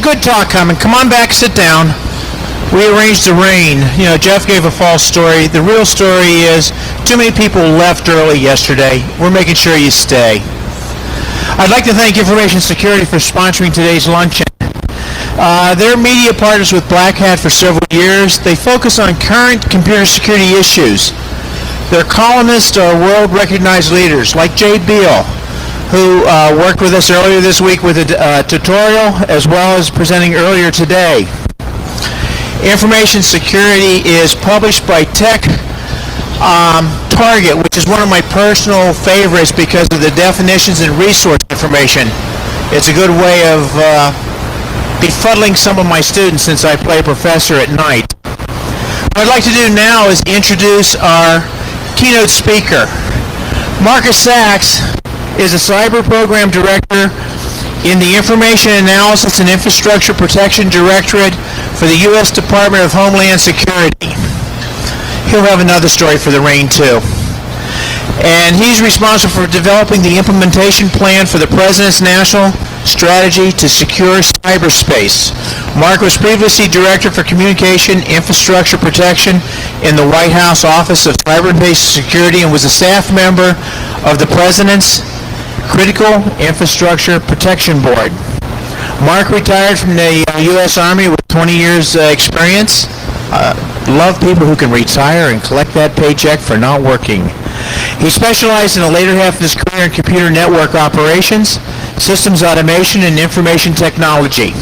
good talk coming. Come on back, sit down. We arranged the rain. You know, Jeff gave a false story. The real story is too many people left early yesterday. We're making sure you stay. I'd like to thank Information Security for sponsoring today's luncheon. They're media partners with Black Hat for several years. They focus on current computer security issues. Their columnists are world-recognized leaders like Jay Beal, who worked with us earlier this week with a tutorial, as well as presenting earlier today. Information Security is published by Tech Target, which is one of my personal favorites because of the definitions and resource information. It's a good way of befuddling some of my students since I play professor at night. What I'd like to do now is introduce our keynote speaker. Marcus Sachs is a cyber program director in the Information Analysis and Infrastructure Protection Directorate for the U.S. Department of Homeland Security. He'll have another story for the rain too. And he's responsible for developing the implementation plan for the President's National Strategy to Secure Cyberspace. Mark was previously Director for Communication Infrastructure Protection in the White House Office of Cyber-Based Security and was a staff member of the President's Critical Infrastructure Protection Board. Mark retired from the U.S. Army with 20 years experience. Love people who can retire and collect that paycheck for not working. He specialized in the later half of his career in computer network operations, systems automation, and information technology.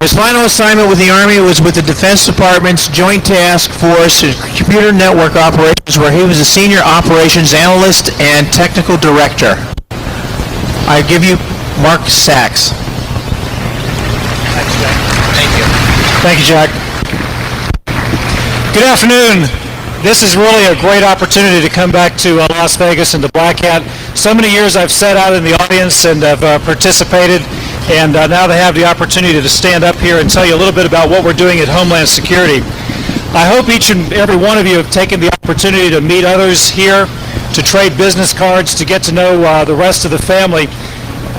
His final assignment with the Army was with the Defense Department's Joint Task Force in Computer Network Operations, where he was a Senior Operations Analyst and Technical Director. I give you Mark Sachs. Thank you. Thank you, Jack. Good afternoon. This is really a great opportunity to come back to Las Vegas and to Black Hat. So many years I've sat out in the audience and have participated, and now they have the opportunity to stand up here and tell you a little bit about what we're doing at Homeland Security. I hope each and every one of you have taken the opportunity to meet others here, to trade business cards, to get to know the rest of the family.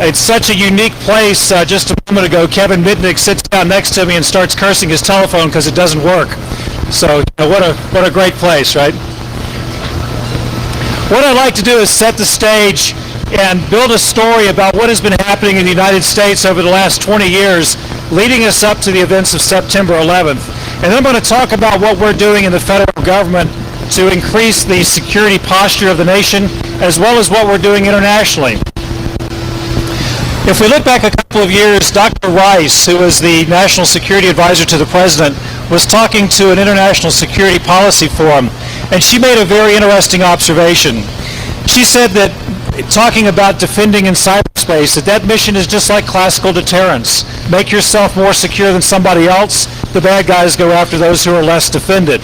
It's such a unique place. Just a moment ago, Kevin Mitnick sits down next to me and starts cursing his telephone because it doesn't work. So what a great place, right? What I'd like to do is set the stage and build a story about what has been happening in the United States over the last 20 years, leading us up to the events of September 11th. And then I'm going to talk about what we're doing in the federal government to increase the security posture of the nation, as well as what we're doing internationally. If we look back a couple of years, Dr. Rice, who was the National Security Advisor to the President, was talking to an international security policy forum, and she made a very interesting observation. She said that, talking about defending in cyberspace, that mission is just like classical deterrence. Make yourself more secure than somebody else, the bad guys go after those who are less defended.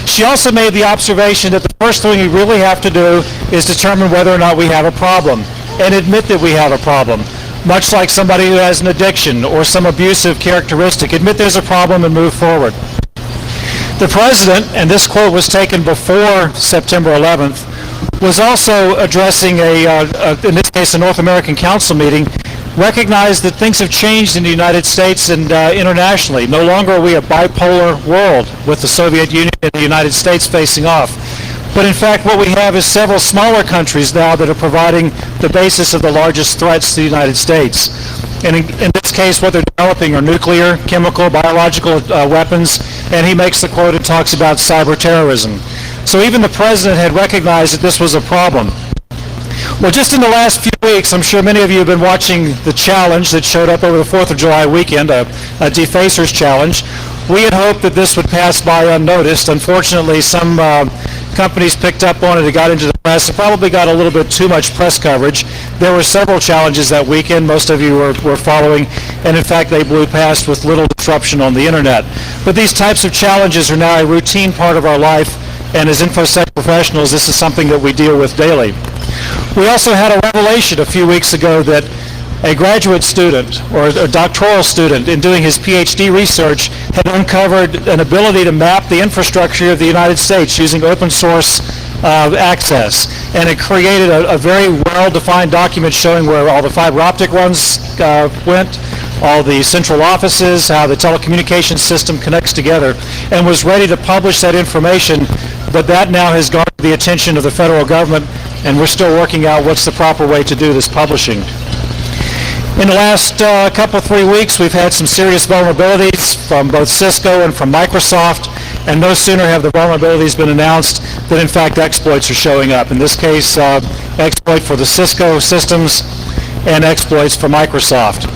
She also made the observation that the first thing we really have to do is determine whether or not we have a problem, and admit that we have a problem. Much like somebody who has an addiction or some abusive characteristic, admit there's a problem and move forward. The President, and this quote was taken before September 11th, was also addressing in this case, a North American Council meeting, recognized that things have changed in the United States and internationally. No longer are we a bipolar world with the Soviet Union and the United States facing off. But in fact, what we have is several smaller countries now that are providing the basis of the largest threats to the United States. And in this case, what they're developing are nuclear, chemical, biological weapons, and he makes the quote and talks about cyber terrorism. So even the President had recognized that this was a problem. Well, just in the last few weeks, I'm sure many of you have been watching the challenge that showed up over the 4th of July weekend, a defacers challenge. We had hoped that this would pass by unnoticed. Unfortunately, some companies picked up on it. It got into the press. It probably got a little bit too much press coverage. There were several challenges that weekend. Most of you were following, and in fact, they blew past with little disruption on the internet. But these types of challenges are now a routine part of our life, and as InfoSec professionals, this is something that we deal with daily. We also had a revelation a few weeks ago that a graduate student or a doctoral student in doing his PhD research had uncovered an ability to map the infrastructure of the United States using open source access. And it created a very well-defined document showing where all the fiber optic runs went, all the central offices, how the telecommunications system connects together, and was ready to publish that information, but that now has garnered the attention of the federal government, and we're still working out what's the proper way to do this publishing. In the last couple, 3 weeks, we've had some serious vulnerabilities from both Cisco and from Microsoft, and no sooner have the vulnerabilities been announced than, in fact, exploits are showing up. In this case, exploit for the Cisco systems and exploits for Microsoft.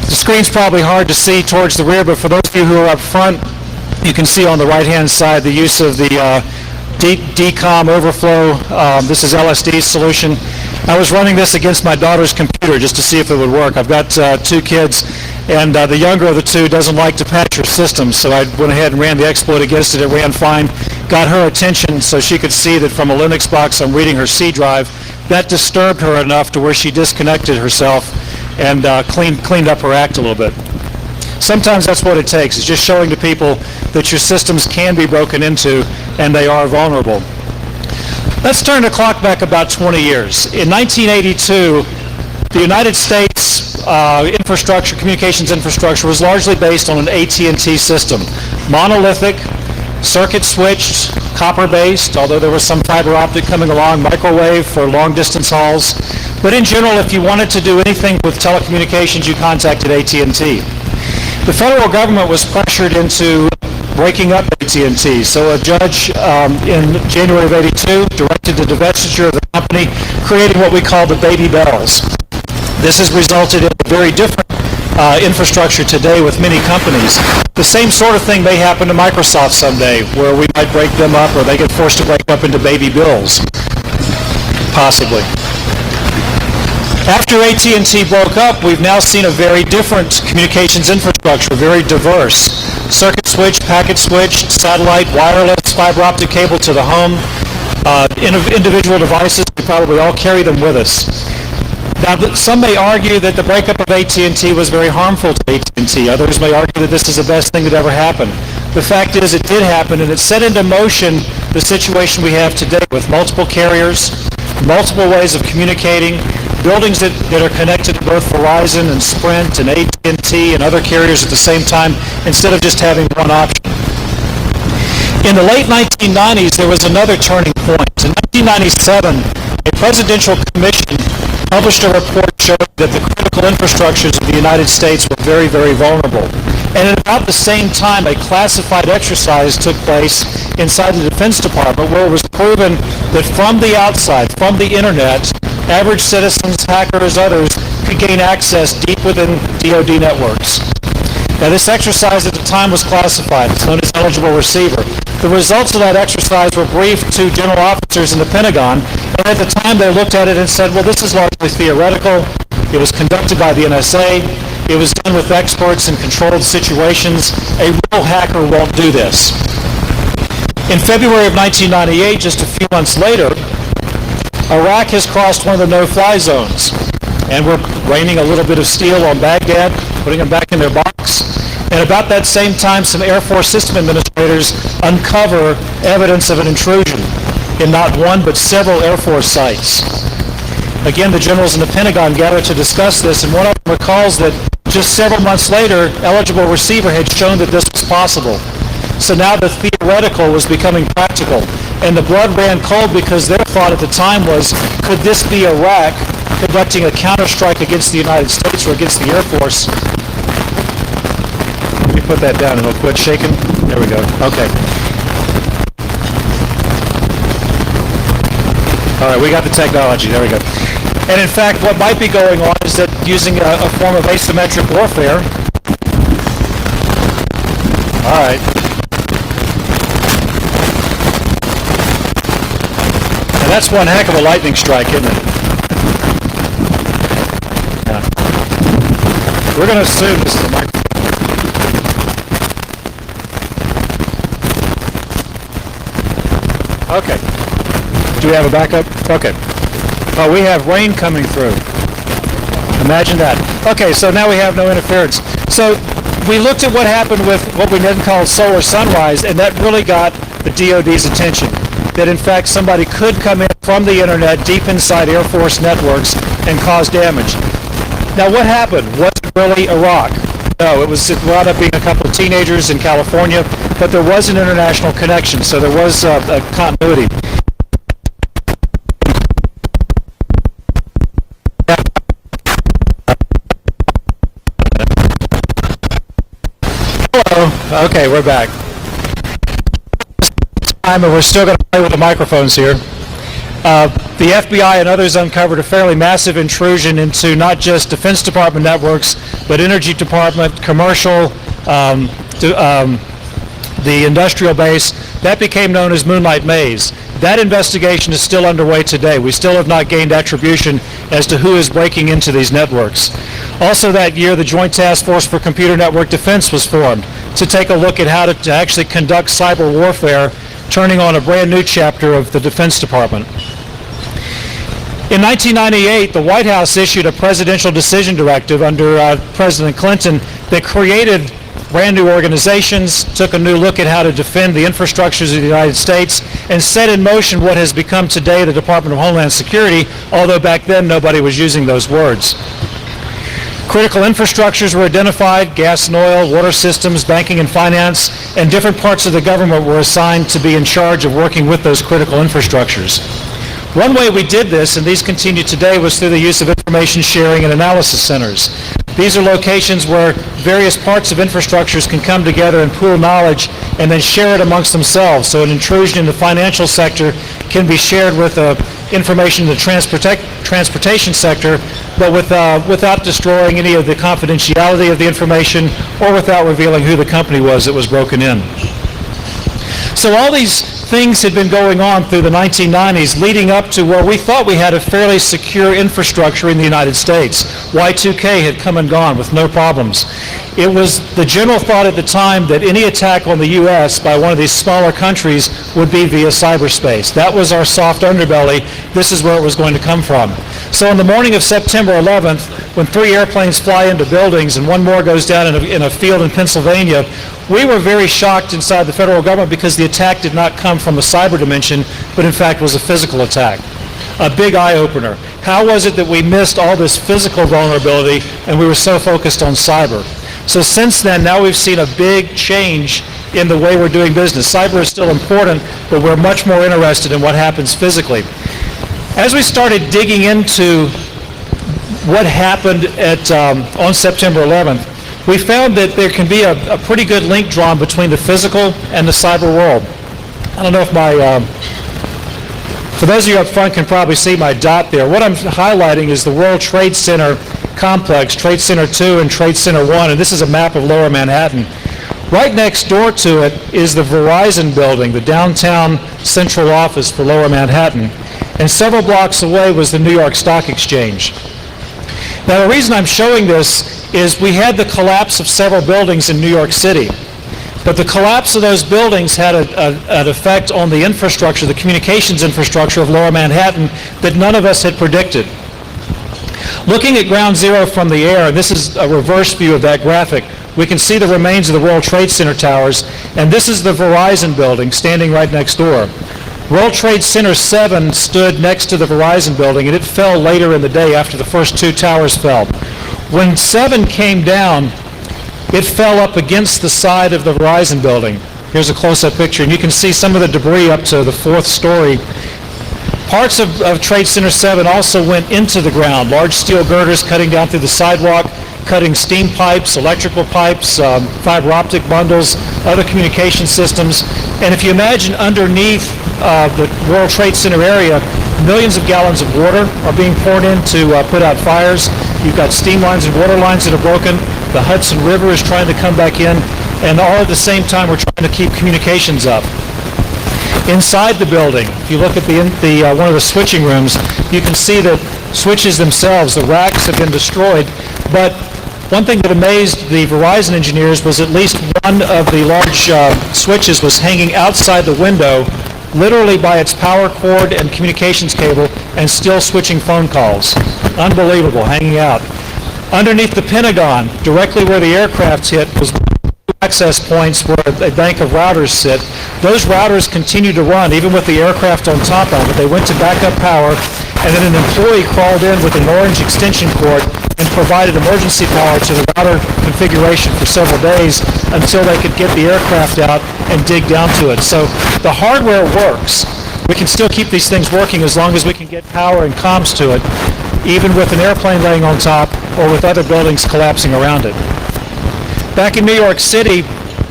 The screen's probably hard to see towards the rear, but for those of you who are up front, you can see on the right-hand side the use of the DCOM overflow. This is LSD's solution. I was running this against my daughter's computer just to see if it would work. I've got 2 kids, and the younger of the 2 doesn't like to patch her system, so I went ahead and ran the exploit against it. It ran fine, got her attention so she could see that from a Linux box I'm reading her C drive. That disturbed her enough to where she disconnected herself and cleaned up her act a little bit. Sometimes that's what it takes. It's just showing to people that your systems can be broken into and they are vulnerable. Let's turn the clock back about 20 years. In 1982, the United States communications infrastructure was largely based on an AT&T system. Monolithic, circuit switched, copper-based, although there was some fiber optic coming along, microwave for long-distance hauls. But in general, if you wanted to do anything with telecommunications, you contacted AT&T. The federal government was pressured into breaking up AT&T, so a judge in January of '82 directed the divestiture of the company, creating what we call the baby bells. This has resulted in a very different infrastructure today with many companies. The same sort of thing may happen to Microsoft someday, where we might break them up or they get forced to break up into baby bills, possibly. After AT&T broke up, we've now seen a very different communications infrastructure, very diverse. Circuit switch, packet switch, satellite, wireless, fiber optic cable to the home, individual devices, we probably all carry them with us. Now, some may argue that the breakup of AT&T was very harmful to AT&T. Others may argue that this is the best thing that ever happened. The fact is it did happen, and it set into motion the situation we have today with multiple carriers, multiple ways of communicating, buildings that are connected to both Verizon and Sprint and AT&T and other carriers at the same time, instead of just having one option. In the late 1990s, there was another turning point. In 1997, a presidential commission published a report showing that the critical infrastructures of the United States were very, very vulnerable. And at about the same time, a classified exercise took place inside the Defense Department where it was proven that from the outside, from the internet, average citizens, hackers, others could gain access deep within DoD networks. Now, this exercise at the time was classified. It's known as eligible receiver. The results of that exercise were briefed to general officers in the Pentagon, and at the time they looked at it and said, well, this is largely theoretical. It was conducted by the NSA. It was done with experts in controlled situations. A real hacker won't do this. In February of 1998, just a few months later, Iraq has crossed one of the no-fly zones, and we're raining a little bit of steel on Baghdad, putting them back in their box. And about that same time, some Air Force system administrators uncover evidence of an intrusion in not one but several Air Force sites. Again, the generals in the Pentagon gather to discuss this, and one of them recalls that just several months later, eligible receiver had shown that this was possible. So now the theoretical was becoming practical, and the blood ran cold because their thought at the time was, could this be Iraq conducting a counterstrike against the United States or against the Air Force? Let me put that down and it'll quit shaking. There we go. Okay. All right, we got the technology. There we go. And in fact, what might be going on is that using a form of asymmetric warfare. All right. And that's one heck of a lightning strike, isn't it? Yeah. We're going to assume this is a microphone. Okay. Do we have a backup? Okay. Oh, we have rain coming through. Imagine that. Okay, so now we have no interference. So we looked at what happened with what we then called solar sunrise, and that really got the DoD's attention. That in fact somebody could come in from the internet deep inside Air Force networks and cause damage. Now what happened? Was it really Iraq. No, it wound up being a couple of teenagers in California, but there was an international connection, so there was a continuity. Hello. Okay, we're back. And we're still going to play with the microphones here. The FBI and others uncovered a fairly massive intrusion into not just Defense Department networks, but Energy Department, commercial, the industrial base. That became known as Moonlight Maze. That investigation is still underway today. We still have not gained attribution as to who is breaking into these networks. Also that year, the Joint Task Force for Computer Network Defense was formed to take a look at how to actually conduct cyber warfare, turning on a brand new chapter of the Defense Department. In 1998, the White House issued a presidential decision directive under President Clinton that created brand new organizations, took a new look at how to defend the infrastructures of the United States, and set in motion what has become today the Department of Homeland Security, although back then nobody was using those words. Critical infrastructures were identified: gas and oil, water systems, banking and finance, and different parts of the government were assigned to be in charge of working with those critical infrastructures. One way we did this, and these continue today, was through the use of information sharing and analysis centers. These are locations where various parts of infrastructures can come together and pool knowledge and then share it amongst themselves. So an intrusion in the financial sector can be shared with information in the transportation sector, but without destroying any of the confidentiality of the information or without revealing who the company was that was broken in. So all these things had been going on through the 1990s, leading up to where we thought we had a fairly secure infrastructure in the United States. Y2K had come and gone with no problems. It was the general thought at the time that any attack on the U.S. by one of these smaller countries would be via cyberspace. That was our soft underbelly. This is where it was going to come from. So on the morning of September 11th, when 3 airplanes fly into buildings and one more goes down in a field in Pennsylvania, we were very shocked inside the federal government because the attack did not come from a cyber dimension, but in fact was a physical attack. A big eye-opener. How was it that we missed all this physical vulnerability and we were so focused on cyber? So since then, now we've seen a big change in the way we're doing business. Cyber is still important, but we're much more interested in what happens physically. As we started digging into what happened on September 11th, we found that there can be a pretty good link drawn between the physical and the cyber world. I don't know if for those of you up front can probably see my dot there. What I'm highlighting is the World Trade Center complex, Trade Center 2 and Trade Center 1, and this is a map of Lower Manhattan. Right next door to it is the Verizon building, the downtown central office for Lower Manhattan, and several blocks away was the New York Stock Exchange. Now the reason I'm showing this is we had the collapse of several buildings in New York City. But the collapse of those buildings had an effect on the infrastructure, the communications infrastructure of Lower Manhattan that none of us had predicted. Looking at ground zero from the air, and this is a reverse view of that graphic, we can see the remains of the World Trade Center towers, and this is the Verizon building standing right next door. World Trade Center 7 stood next to the Verizon building, and it fell later in the day after the first 2 towers fell. When 7 came down, it fell up against the side of the Verizon building. Here's a close-up picture, and you can see some of the debris up to the 4th story. Parts of Trade Center 7 also went into the ground, large steel girders cutting down through the sidewalk, cutting steam pipes, electrical pipes, fiber optic bundles, other communication systems. And if you imagine underneath the World Trade Center area, millions of gallons of water are being poured in to put out fires. You've got steam lines and water lines that are broken. The Hudson River is trying to come back in. And all at the same time, we're trying to keep communications up. Inside the building, if you look at one of the switching rooms, you can see that switches themselves, the racks have been destroyed. But one thing that amazed the Verizon engineers was at least one of the large switches was hanging outside the window, literally by its power cord and communications cable, and still switching phone calls. Unbelievable, hanging out. Underneath the Pentagon, directly where the aircraft hit, was access points where a bank of routers sit. Those routers continue to run, even with the aircraft on top of it. They went to backup power, and then an employee crawled in with an orange extension cord and provided emergency power to the router configuration for several days until they could get the aircraft out and dig down to it. So the hardware works. We can still keep these things working as long as we can get power and comms to it, even with an airplane laying on top or with other buildings collapsing around it. Back in New York City,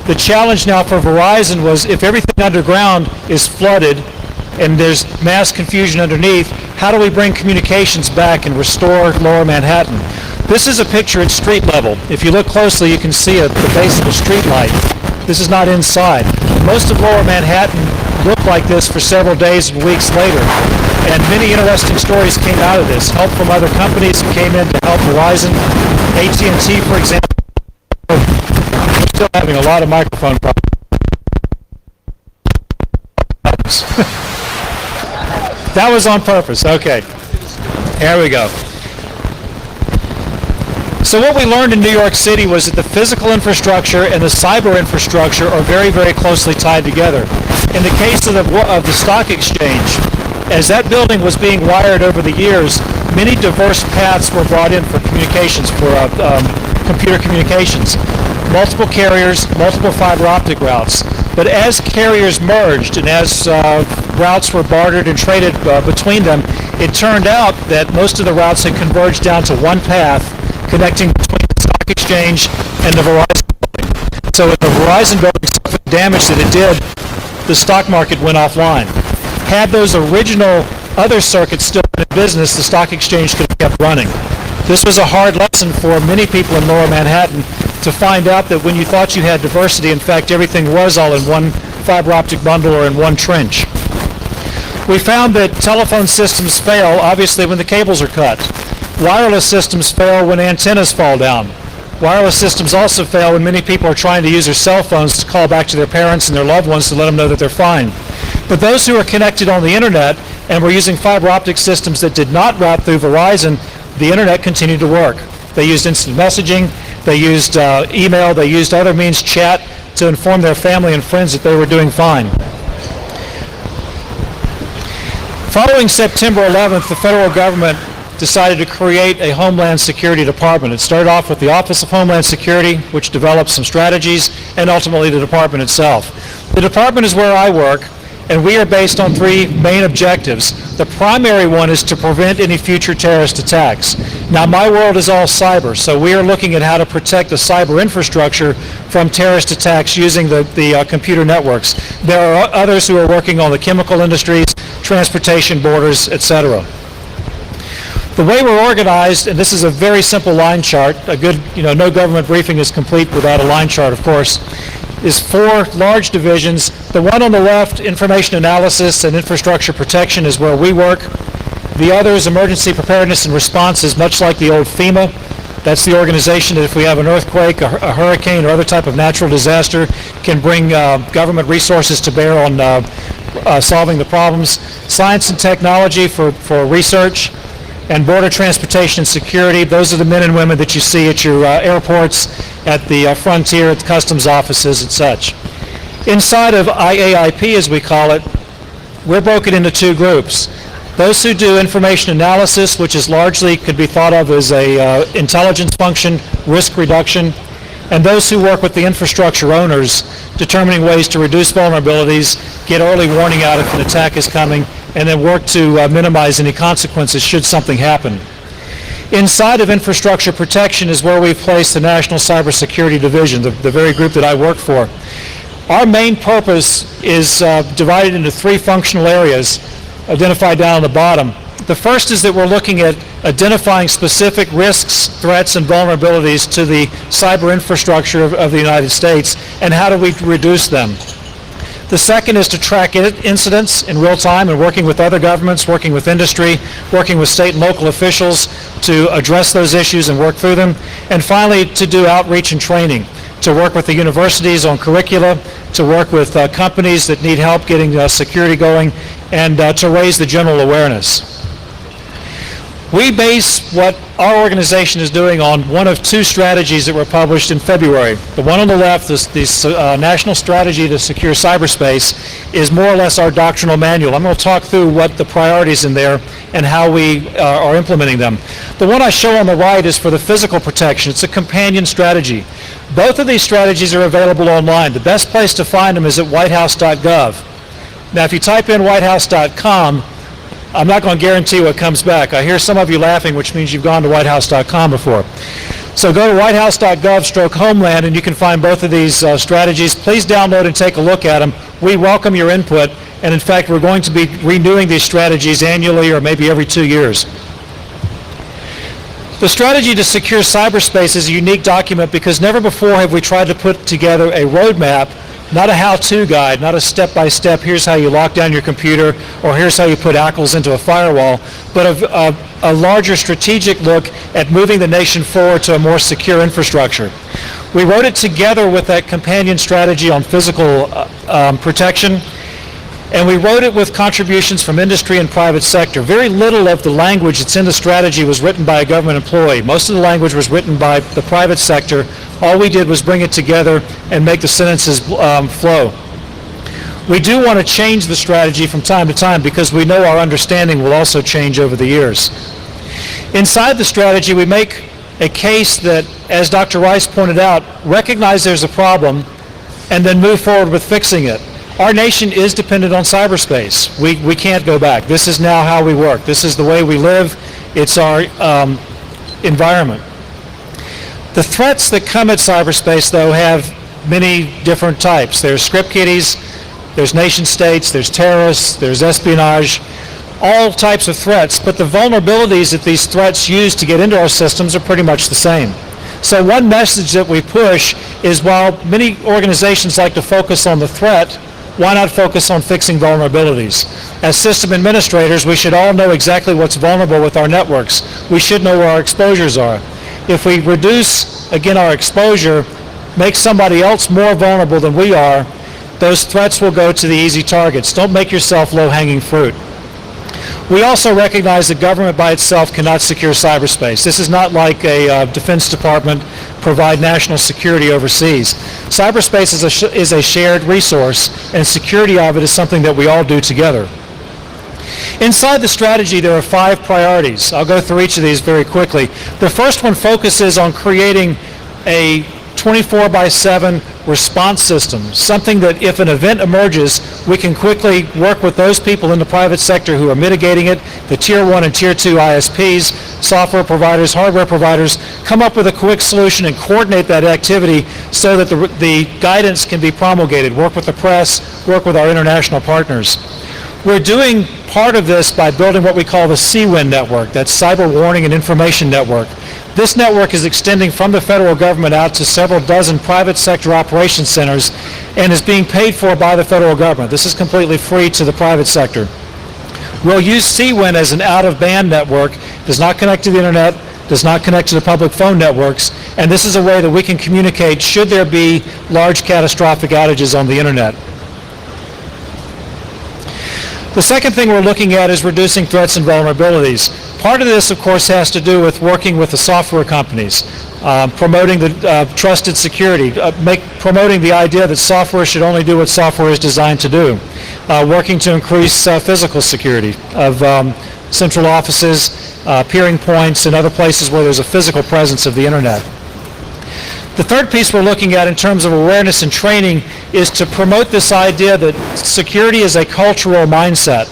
the challenge now for Verizon was if everything underground is flooded and there's mass confusion underneath, how do we bring communications back and restore Lower Manhattan? This is a picture at street level. If you look closely, you can see the base of a street light. This is not inside. Most of Lower Manhattan looked like this for several days and weeks later. And many interesting stories came out of this. Help from other companies came in to help Verizon. AT&T, for example, we're still having a lot of microphone problems. That was on purpose. Okay. There we go. So what we learned in New York City was that the physical infrastructure and the cyber infrastructure are very, very closely tied together. In the case of the stock exchange, as that building was being wired over the years, many diverse paths were brought in for communications, for computer communications. Multiple carriers, multiple fiber optic routes. But as carriers merged and as routes were bartered and traded between them, it turned out that most of the routes had converged down to one path connecting between the stock exchange and the Verizon building. So if the Verizon building suffered the damage that it did, the stock market went offline. Had those original other circuits still been in business, the stock exchange could have kept running. This was a hard lesson for many people in Lower Manhattan to find out that when you thought you had diversity, in fact, everything was all in one fiber optic bundle or in one trench. We found that telephone systems fail, obviously, when the cables are cut. Wireless systems fail when antennas fall down. Wireless systems also fail when many people are trying to use their cell phones to call back to their parents and their loved ones to let them know that they're fine. But those who are connected on the internet and were using fiber optic systems that did not route through Verizon, the internet continued to work. They used instant messaging, they used email, they used other means, chat, to inform their family and friends that they were doing fine. Following September 11th, the federal government decided to create a Homeland Security Department. It started off with the Office of Homeland Security, which developed some strategies, and ultimately the department itself. The department is where I work, and we are based on three main objectives. The primary one is to prevent any future terrorist attacks. Now, my world is all cyber, so we are looking at how to protect the cyber infrastructure from terrorist attacks using the computer networks. There are others who are working on the chemical industries, transportation, borders, etc. The way we're organized, and this is a very simple line chart, no government briefing is complete without a line chart, of course, is 4 large divisions. The one on the left, information analysis and infrastructure protection, is where we work. The other is emergency preparedness and response, is much like the old FEMA. That's the organization that if we have an earthquake, a hurricane, or other type of natural disaster, can bring government resources to bear on solving the problems. Science and technology for research. And border transportation and security, those are the men and women that you see at your airports, at the frontier, at the customs offices and such. Inside of IAIP, as we call it, we're broken into 2 groups. Those who do information analysis, which is largely could be thought of as a intelligence function, risk reduction, and those who work with the infrastructure owners, determining ways to reduce vulnerabilities, get early warning out if an attack is coming, and then work to minimize any consequences should something happen. Inside of infrastructure protection is where we've placed the National Cybersecurity Division, the very group that I work for. Our main purpose is divided into 3 functional areas identified down on the bottom. The first is that we're looking at identifying specific risks, threats, and vulnerabilities to the cyber infrastructure of the United States, and how do we reduce them. The second is to track incidents in real time and working with other governments, working with industry, working with state and local officials to address those issues and work through them. And finally, to do outreach and training, to work with the universities on curricula, to work with companies that need help getting security going, and to raise the general awareness. We base what our organization is doing on one of 2 strategies that were published in February. The one on the left, this National Strategy to Secure Cyberspace, is more or less our doctrinal manual. I'm going to talk through what the priorities in there and how we are implementing them. The one I show on the right is for the physical protection. It's a companion strategy. Both of these strategies are available online. The best place to find them is at whitehouse.gov. Now, if you type in whitehouse.com, I'm not going to guarantee what comes back. I hear some of you laughing, which means you've gone to whitehouse.com before. So go to whitehouse.gov/homeland, and you can find both of these strategies. Please download and take a look at them. We welcome your input, and in fact, we're going to be renewing these strategies annually or maybe every 2 years. The strategy to secure cyberspace is a unique document because never before have we tried to put together a roadmap, not a how-to guide, not a step-by-step, here's how you lock down your computer, or here's how you put ACLs into a firewall, but a larger strategic look at moving the nation forward to a more secure infrastructure. We wrote it together with that companion strategy on physical protection, and we wrote it with contributions from industry and private sector. Very little of the language that's in the strategy was written by a government employee. Most of the language was written by the private sector. All we did was bring it together and make the sentences flow. We do want to change the strategy from time to time because we know our understanding will also change over the years. Inside the strategy, we make a case that, as Dr. Rice pointed out, recognize there's a problem and then move forward with fixing it. Our nation is dependent on cyberspace. We can't go back. This is now how we work. This is the way we live. It's our environment. The threats that come at cyberspace, though, have many different types. There's script kiddies, there's nation states, there's terrorists, there's espionage, all types of threats, but the vulnerabilities that these threats use to get into our systems are pretty much the same. So one message that we push is, while many organizations like to focus on the threat, why not focus on fixing vulnerabilities? As system administrators, we should all know exactly what's vulnerable with our networks. We should know where our exposures are. If we reduce, again, our exposure, make somebody else more vulnerable than we are, those threats will go to the easy targets. Don't make yourself low-hanging fruit. We also recognize that government by itself cannot secure cyberspace. This is not like a Defense Department provide national security overseas. Cyberspace is a shared resource, and security of it is something that we all do together. Inside the strategy, there are 5 priorities. I'll go through each of these very quickly. The first one focuses on creating a 24/7 response system, something that if an event emerges, we can quickly work with those people in the private sector who are mitigating it, the Tier 1 and Tier 2 ISPs, software providers, hardware providers, come up with a quick solution and coordinate that activity so that the guidance can be promulgated, work with the press, work with our international partners. We're doing part of this by building what we call the CWIN network, that's Cyber Warning and Information Network. This network is extending from the federal government out to several dozen private sector operations centers and is being paid for by the federal government. This is completely free to the private sector. We'll use CWIN as an out-of-band network, does not connect to the internet, does not connect to the public phone networks, and this is a way that we can communicate should there be large catastrophic outages on the internet. The second thing we're looking at is reducing threats and vulnerabilities. Part of this, of course, has to do with working with the software companies, promoting the trusted security, promoting the idea that software should only do what software is designed to do, working to increase physical security of central offices, peering points, and other places where there's a physical presence of the internet. The third piece we're looking at in terms of awareness and training is to promote this idea that security is a cultural mindset.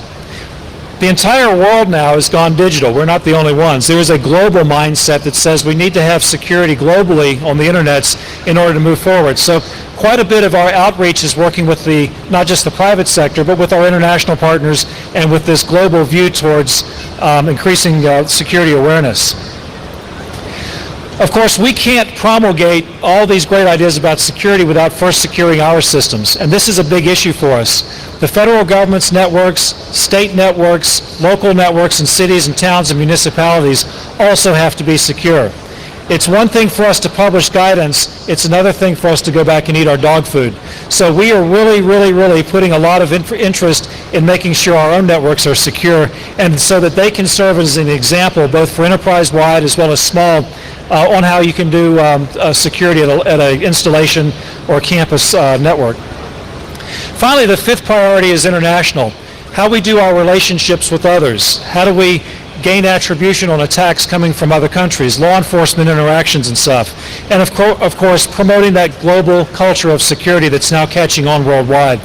The entire world now has gone digital. We're not the only ones. There is a global mindset that says we need to have security globally on the internets in order to move forward. So quite a bit of our outreach is working with not just the private sector, but with our international partners and with this global view towards increasing security awareness. Of course, we can't promulgate all these great ideas about security without first securing our systems, and this is a big issue for us. The federal government's networks, state networks, local networks in cities and towns and municipalities also have to be secure. It's one thing for us to publish guidance, it's another thing for us to go back and eat our dog food. So we are really putting a lot of interest in making sure our own networks are secure, and so that they can serve as an example both for enterprise-wide as well as small on how you can do security at an installation or campus network. Finally, the fifth priority is international. how we do our relationships with others, how do we gain attribution on attacks coming from other countries, law enforcement interactions and stuff, and of course promoting that global culture of security that's now catching on worldwide.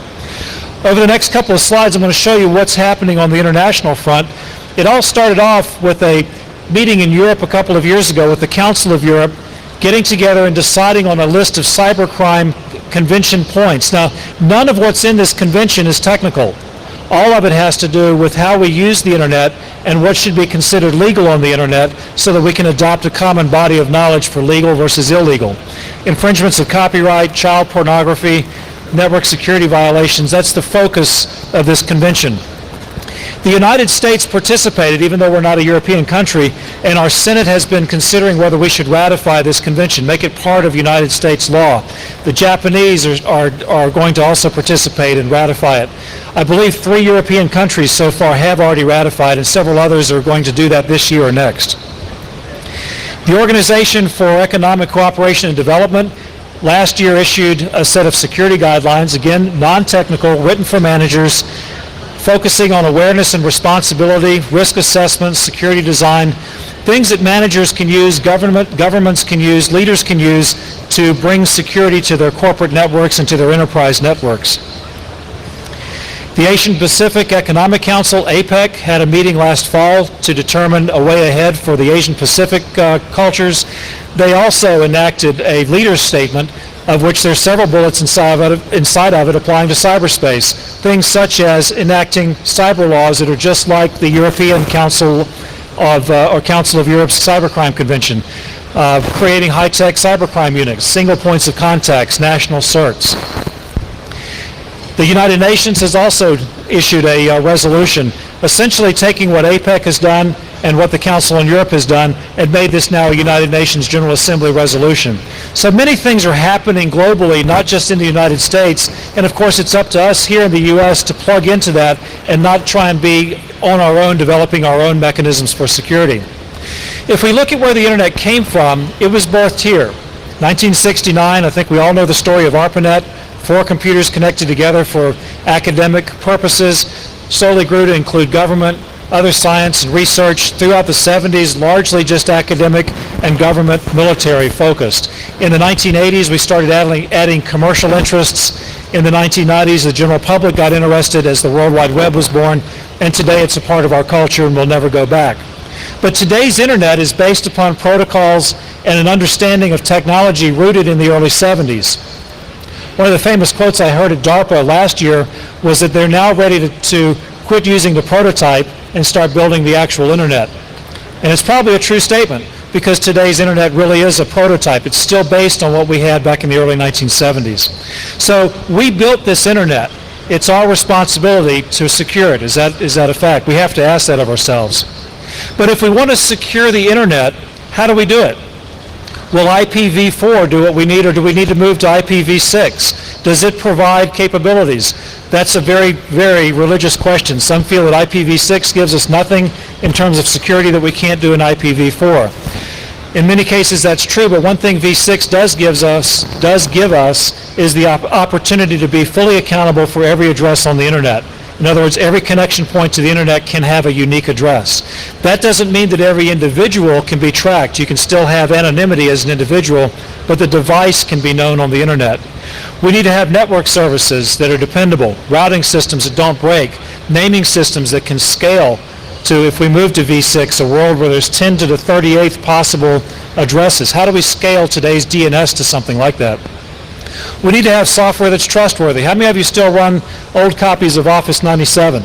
Over the next couple of slides, I'm going to show you what's happening on the international front. It all started off with a meeting in Europe a couple of years ago with the Council of Europe, getting together and deciding on a list of cybercrime convention points. Now, none of what's in this convention is technical. All of it has to do with how we use the internet and what should be considered legal on the internet so that we can adopt a common body of knowledge for legal versus illegal. Infringements of copyright, child pornography, network security violations, that's the focus of this convention. The United States participated, even though we're not a European country, and our Senate has been considering whether we should ratify this convention, make it part of United States law. The Japanese are going to also participate and ratify it. I believe 3 European countries so far have already ratified, and several others are going to do that this year or next. The Organization for Economic Cooperation and Development last year issued a set of security guidelines, again, non-technical, written for managers, focusing on awareness and responsibility, risk assessment, security design, things that managers can use, governments can use, leaders can use to bring security to their corporate networks and to their enterprise networks. The Asian Pacific Economic Council, APEC, had a meeting last fall to determine a way ahead for the Asian Pacific cultures. They also enacted a leader's statement, of which there's several bullets inside of it applying to cyberspace. Things such as enacting cyber laws that are just like the European Council of Europe's Cybercrime Convention, creating high-tech cybercrime units, single points of contacts, national certs. The United Nations has also issued a resolution essentially taking what APEC has done and what the Council in Europe has done and made this now a United Nations General Assembly resolution. So many things are happening globally, not just in the United States, and of course it's up to us here in the U.S. to plug into that and not try and be on our own developing our own mechanisms for security. If we look at where the internet came from, it was birthed here. 1969, I think we all know the story of ARPANET, 4 computers connected together for academic purposes, slowly grew to include government, other science and research. Throughout the 70s, largely just academic and government military focused. In the 1980s, we started adding commercial interests. In the 1990s, the general public got interested as the World Wide Web was born, and today it's a part of our culture and will never go back. But today's internet is based upon protocols and an understanding of technology rooted in the early 70s. One of the famous quotes I heard at DARPA last year was that they're now ready to quit using the prototype and start building the actual internet. And it's probably a true statement because today's internet really is a prototype. It's still based on what we had back in the early 1970s. So we built this internet. It's our responsibility to secure it. Is that a fact? We have to ask that of ourselves. But if we want to secure the internet, how do we do it? Will IPv4 do what we need, or do we need to move to IPv6? Does it provide capabilities? That's a very, very religious question. Some feel that IPv6 gives us nothing in terms of security that we can't do in IPv4. In many cases that's true, but one thing v6 does give us is the opportunity to be fully accountable for every address on the internet. In other words, every connection point to the internet can have a unique address. That doesn't mean that every individual can be tracked. You can still have anonymity as an individual, but the device can be known on the internet. We need to have network services that are dependable, routing systems that don't break, naming systems that can scale to, if we move to v6, a world where there's 10 to the 38th possible addresses. How do we scale today's DNS to something like that? We need to have software that's trustworthy. How many of you still run old copies of Office 97?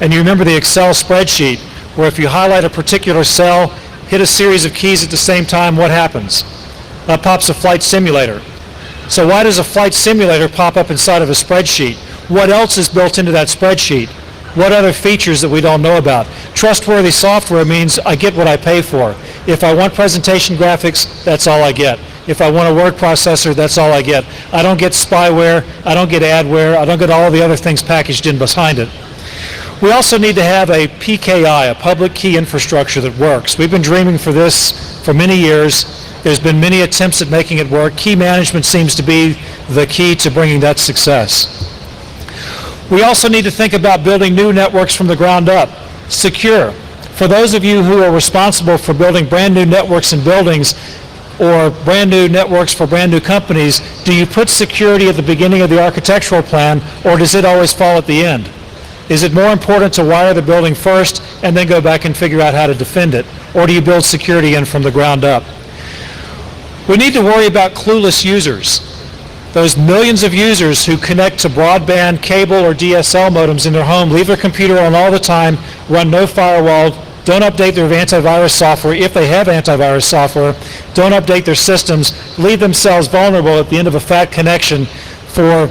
And you remember the Excel spreadsheet where if you highlight a particular cell, hit a series of keys at the same time, what happens? Up pops a flight simulator. So why does a flight simulator pop up inside of a spreadsheet? What else is built into that spreadsheet? What other features that we don't know about? Trustworthy software means I get what I pay for. If I want presentation graphics, that's all I get. If I want a word processor, that's all I get. I don't get spyware, I don't get adware, I don't get all the other things packaged in behind it. We also need to have a PKI, a public key infrastructure that works. We've been dreaming for this for many years. There's been many attempts at making it work. Key management seems to be the key to bringing that success. We also need to think about building new networks from the ground up. Secure. For those of you who are responsible for building brand new networks in buildings or brand new networks for brand new companies, do you put security at the beginning of the architectural plan, or does it always fall at the end? Is it more important to wire the building first and then go back and figure out how to defend it? Or do you build security in from the ground up? We need to worry about clueless users. Those millions of users who connect to broadband, cable, or DSL modems in their home, leave their computer on all the time, run no firewall, don't update their antivirus software if they have antivirus software, don't update their systems, leave themselves vulnerable at the end of a fat connection for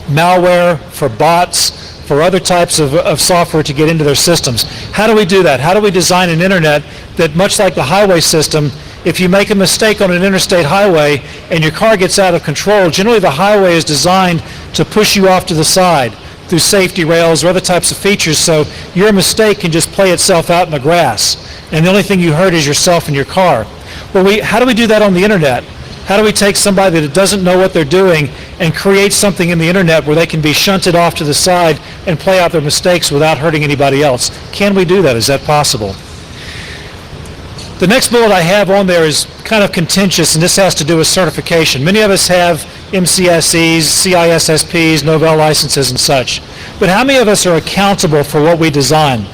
malware, for bots, for other types of software to get into their systems. How do we do that? How do we design an internet that, much like the highway system, if you make a mistake on an interstate highway and your car gets out of control, generally the highway is designed to push you off to the side through safety rails or other types of features, so your mistake can just play itself out in the grass, and the only thing you hurt is yourself and your car. Well, how do we do that on the internet? How do we take somebody that doesn't know what they're doing and create something in the internet where they can be shunted off to the side and play out their mistakes without hurting anybody else? Can we do that? Is that possible? The next bullet I have on there is kind of contentious, and this has to do with certification. Many of us have MCSEs, CISSPs, Novell licenses, and such. But how many of us are accountable for what we design?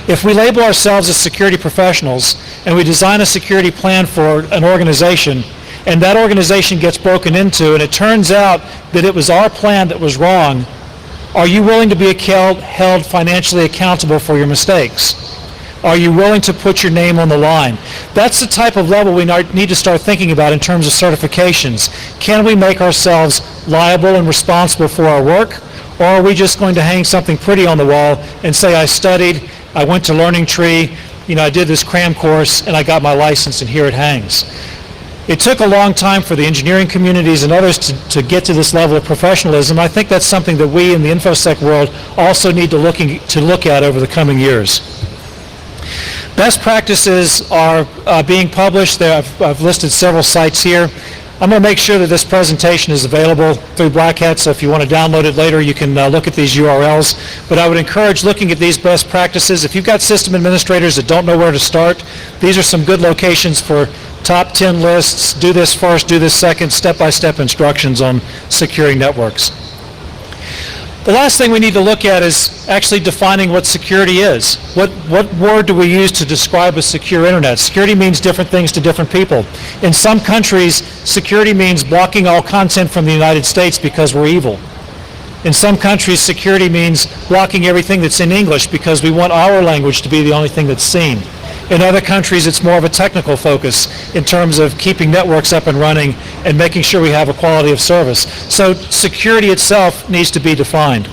If we label ourselves as security professionals and we design a security plan for an organization, and that organization gets broken into, and it turns out that it was our plan that was wrong, are you willing to be held financially accountable for your mistakes? Are you willing to put your name on the line? That's the type of level we need to start thinking about in terms of certifications. Can we make ourselves liable and responsible for our work? Or are we just going to hang something pretty on the wall and say, I studied, I went to Learning Tree, I did this cram course, and I got my license, and here it hangs. It took a long time for the engineering communities and others to get to this level of professionalism. I think that's something that we in the InfoSec world also need to look at over the coming years. Best practices are being published. I've listed several sites here. I'm going to make sure that this presentation is available through Black Hat, so if you want to download it later, you can look at these URLs. But I would encourage looking at these best practices. If you've got system administrators that don't know where to start, these are some good locations for top 10 lists. Do this first, do this second, step-by-step instructions on securing networks. The last thing we need to look at is actually defining what security is. What word do we use to describe a secure internet? Security means different things to different people. In some countries, security means blocking all content from the United States because we're evil. In some countries, security means blocking everything that's in English because we want our language to be the only thing that's seen. In other countries, it's more of a technical focus in terms of keeping networks up and running and making sure we have a quality of service. So security itself needs to be defined.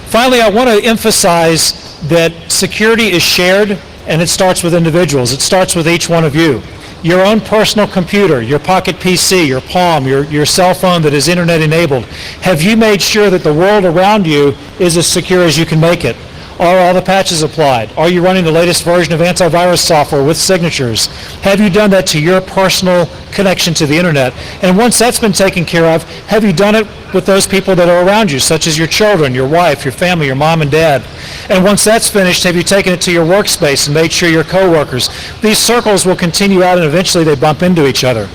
Finally, I want to emphasize that security is shared, and it starts with individuals. It starts with each one of you. Your own personal computer, your pocket PC, your Palm, your cell phone that is internet enabled. Have you made sure that the world around you is as secure as you can make it? Are all the patches applied? Are you running the latest version of antivirus software with signatures? Have you done that to your personal connection to the internet? And once that's been taken care of, have you done it with those people that are around you, such as your children, your wife, your family, your mom and dad? And once that's finished, have you taken it to your workspace and made sure your coworkers? These circles will continue out, and eventually they bump into each other.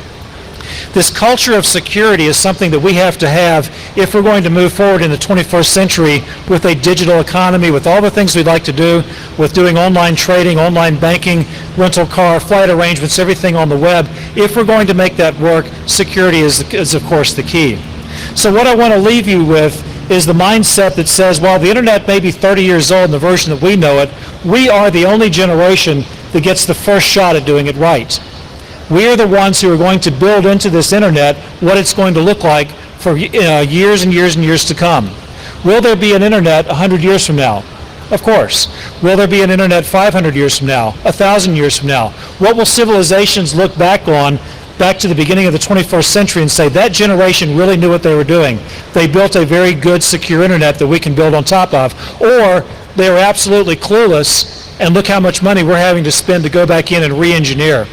This culture of security is something that we have to have if we're going to move forward in the 21st century with a digital economy, with all the things we'd like to do, with doing online trading, online banking, rental car, flight arrangements, everything on the web. If we're going to make that work, security is of course the key. So what I want to leave you with is the mindset that says, while the internet may be 30 years old in the version that we know it, we are the only generation that gets the first shot at doing it right. We are the ones who are going to build into this internet what it's going to look like for years and years and years to come. Will there be an internet 100 years from now? Of course. Will there be an internet 500 years from now? 1,000 years from now? What will civilizations look back on, back to the beginning of the 21st century, and say that generation really knew what they were doing? They built a very good, secure internet that we can build on top of. Or they were absolutely clueless, and look how much money we're having to spend to go back in and re-engineer.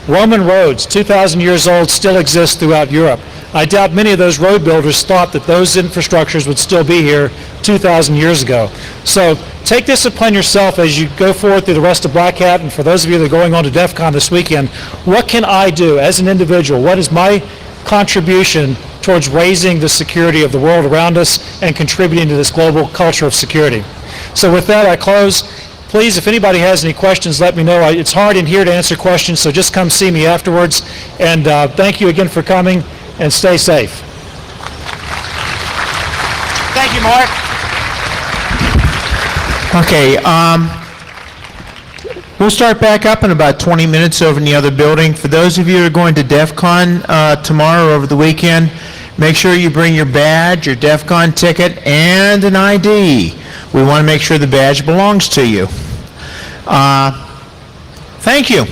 Roman roads, 2,000 years old, still exist throughout Europe. I doubt many of those road builders thought that those infrastructures would still be here 2,000 years ago. So take this upon yourself as you go forward through the rest of Black Hat, and for those of you that are going on to DEF CON this weekend, what can I do as an individual? What is my contribution towards raising the security of the world around us and contributing to this global culture of security? So with that, I close. Please, if anybody has any questions, let me know. It's hard in here to answer questions, so just come see me afterwards. And thank you again for coming, and stay safe. Thank you, Mark. Okay, we'll start back up in about 20 minutes over in the other building. For those of you who are going to DEF CON tomorrow or over the weekend, make sure you bring your badge, your DEF CON ticket, and an ID. We want to make sure the badge belongs to you. Thank you.